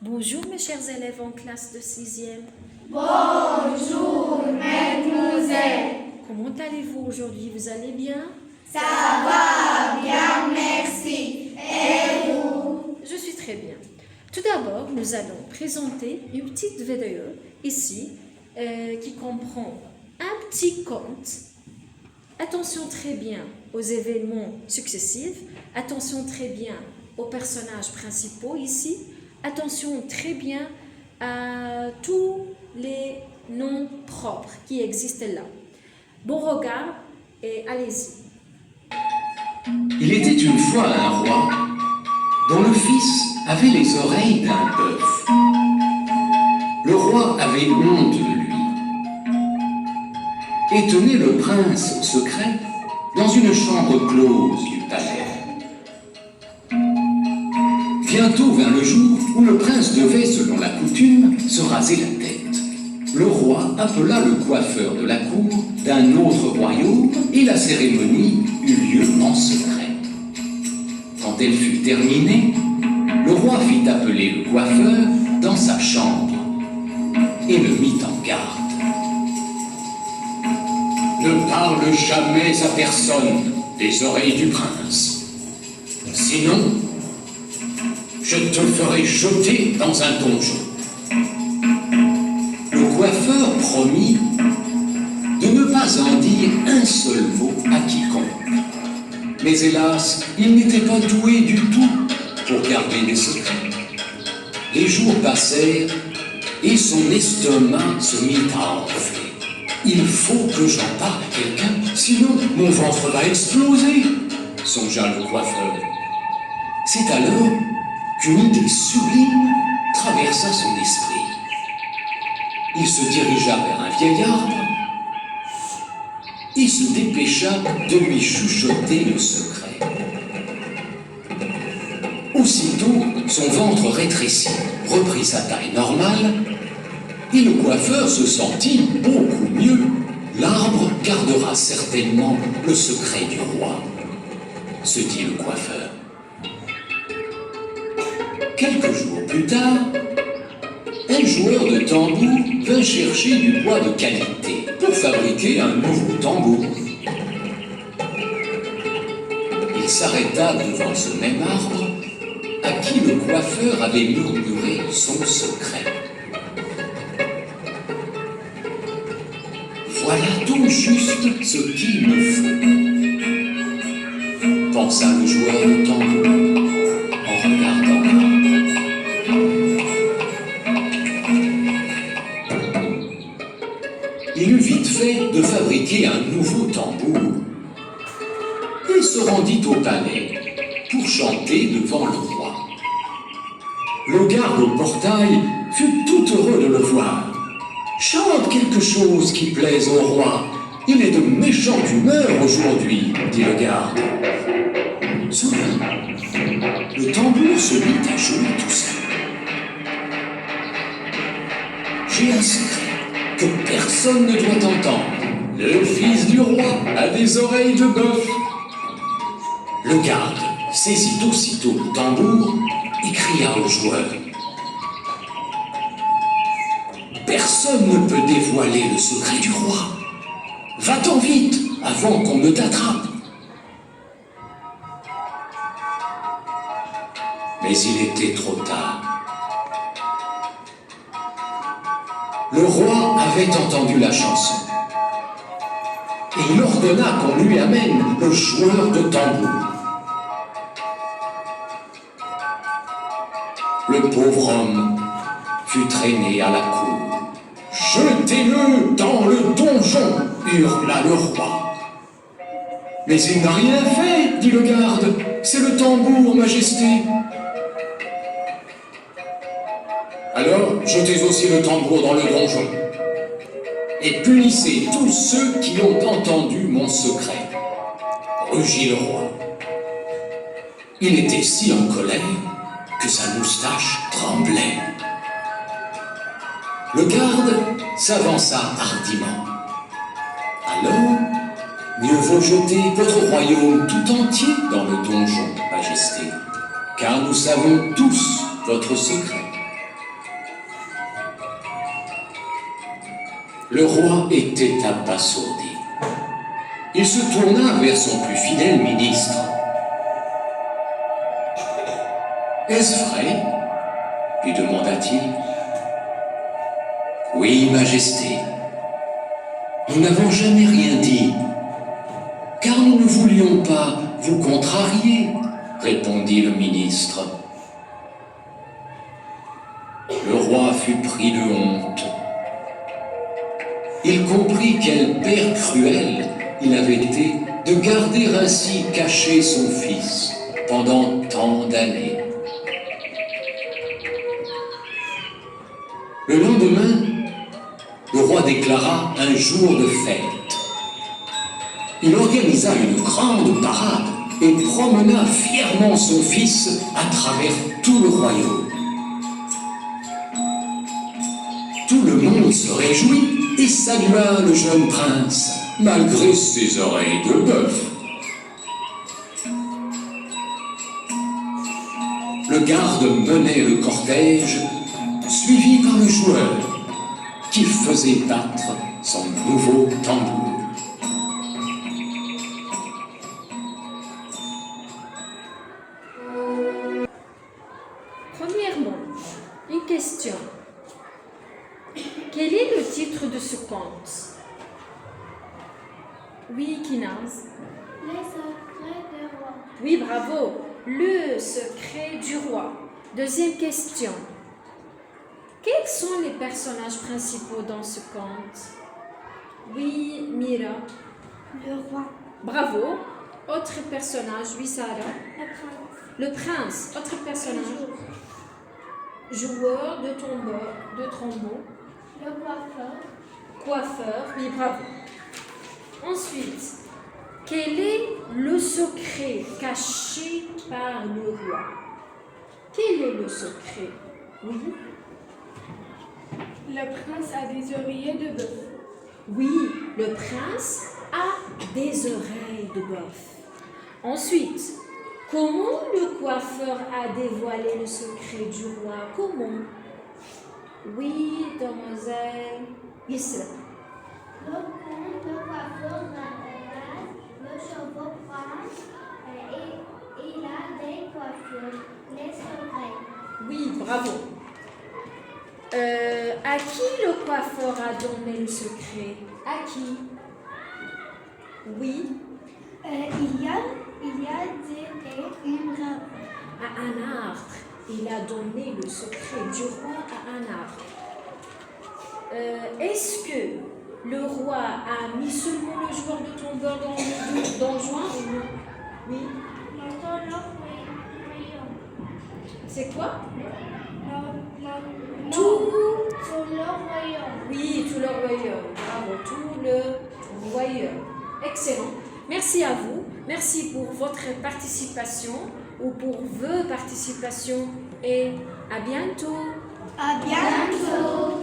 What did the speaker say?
Bonjour mes chers élèves en classe de 6e. Bonjour, mademoiselle. Comment allez-vous aujourd'hui? Vous allez bien? Ça va bien, merci. Et vous? Je suis très bien. Tout d'abord, nous allons présenter une petite vidéo ici qui comprend un petit conte. Attention très bien aux événements successifs. Attention très bien aux personnages principaux ici. Attention très bien à tous les noms propres qui existent là. Bon regard et allez-y. Il était une fois un roi dont le fils avait les oreilles d'un bœuf. Le roi avait honte de lui et tenait le prince au secret dans une chambre close du palais. Bientôt vint le jour où le prince devait, selon la coutume, se raser la tête. Le roi appela le coiffeur de la cour d'un autre royaume et la cérémonie eut lieu en secret. Quand elle fut terminée, le roi fit appeler le coiffeur dans sa chambre et le mit en garde. Ne parle jamais à personne des oreilles du prince. Sinon, je te ferai jeter dans un donjon. Le coiffeur promit de ne pas en dire un seul mot à quiconque. Mais hélas, il n'était pas doué du tout pour garder les secrets. Les jours passèrent et son estomac se mit à enfler. Il faut que j'en parle à quelqu'un, sinon mon ventre va exploser, songea le coiffeur. C'est alors qu'une idée sublime traversa son esprit. Il se dirigea vers un vieil arbre et se dépêcha de lui chuchoter le secret. Aussitôt, son ventre rétrécit, reprit sa taille normale, et le coiffeur se sentit beaucoup mieux. L'arbre gardera certainement le secret du roi, se dit le coiffeur. Quelques jours plus tard, un joueur de tambour vint chercher du bois de qualité pour fabriquer un nouveau tambour. Il s'arrêta devant ce même arbre à qui le coiffeur avait murmuré son secret. Voilà donc juste ce qu'il me faut, pensa le joueur de tambour en regardant l'arbre. Il eut vite fait de fabriquer un nouveau tambour et se rendit au palais pour chanter devant le roi. Le garde au portail fut tout heureux de le voir. « Chante quelque chose qui plaise au roi. Il est de méchante humeur aujourd'hui, dit le garde. » Soudain, le tambour se mit à jouer tout seul. « J'ai un secret que personne ne doit entendre. Le fils du roi a des oreilles de bœuf. » Le garde saisit aussitôt le tambour et cria au joueur. Personne ne peut dévoiler le secret du roi. Va-t'en vite avant qu'on ne t'attrape. Mais il était trop tard. Le roi avait entendu la chanson et il ordonna qu'on lui amène le joueur de tambour. Le pauvre homme fut traîné à la cour. « Jetez-le dans le donjon !» hurla le roi. « Mais il n'a rien fait, dit le garde. C'est le tambour, majesté. » Alors, jetez aussi le tambour dans le donjon et punissez tous ceux qui ont entendu mon secret, rugit le roi. Il était si en colère que sa moustache tremblait. Le garde s'avança hardiment. Alors, mieux vaut jeter votre royaume tout entier dans le donjon, majesté, car nous savons tous votre secret. Le roi était abasourdi. Il se tourna vers son plus fidèle ministre. « Est-ce vrai ?» lui demanda-t-il. « Oui, Majesté. Nous n'avons jamais rien dit, car nous ne voulions pas vous contrarier, » répondit le ministre. Le roi fut pris de honte. Il comprit quel père cruel il avait été de garder ainsi caché son fils pendant tant d'années. Le lendemain, le roi déclara un jour de fête. Il organisa une grande parade et promena fièrement son fils à travers tout le royaume. Tout le monde se réjouit et salua le jeune prince, malgré ses oreilles de bœuf. Le garde menait le cortège, suivi par le joueur, qui faisait battre son nouveau tambour. Premièrement, une question. Quel est le titre de ce conte? Oui, Kinaz. Les secrets du roi. Oui, bravo. Le secret du roi. Deuxième question. Quels sont les personnages principaux dans ce conte? Oui, Mira. Le roi. Bravo. Autre personnage, oui, Sarah. Le prince. Le prince. Autre personnage. Joueur de trombone. Le coiffeur. Coiffeur, oui, bravo. Ensuite, quel est le secret caché par le roi? Quel est le secret? Oui. Le prince a des oreillers de bœuf. Oui, le prince a des oreilles de bœuf. Ensuite, comment le coiffeur a dévoilé le secret du roi? Comment? Oui, demoiselle Isra. Le coiffeur regarde le cheveu prince et il a des coiffures, les oreilles. Oui, bravo. À qui le coiffeur a donné le secret? À qui? Oui. Il y a une rabe. À un arbre. Il a donné le secret du roi à un arbre. Est-ce que le roi a mis seulement le joueur de tombeur dans le joint ou non? Oui. Dans leur royaume. C'est quoi? Non. Tout. Sur leur royaume. Oui, tout le royaume. Bravo, tout le royaume. Excellent. Merci à vous. Merci pour votre participation ou pour vos participations et à bientôt. À bientôt.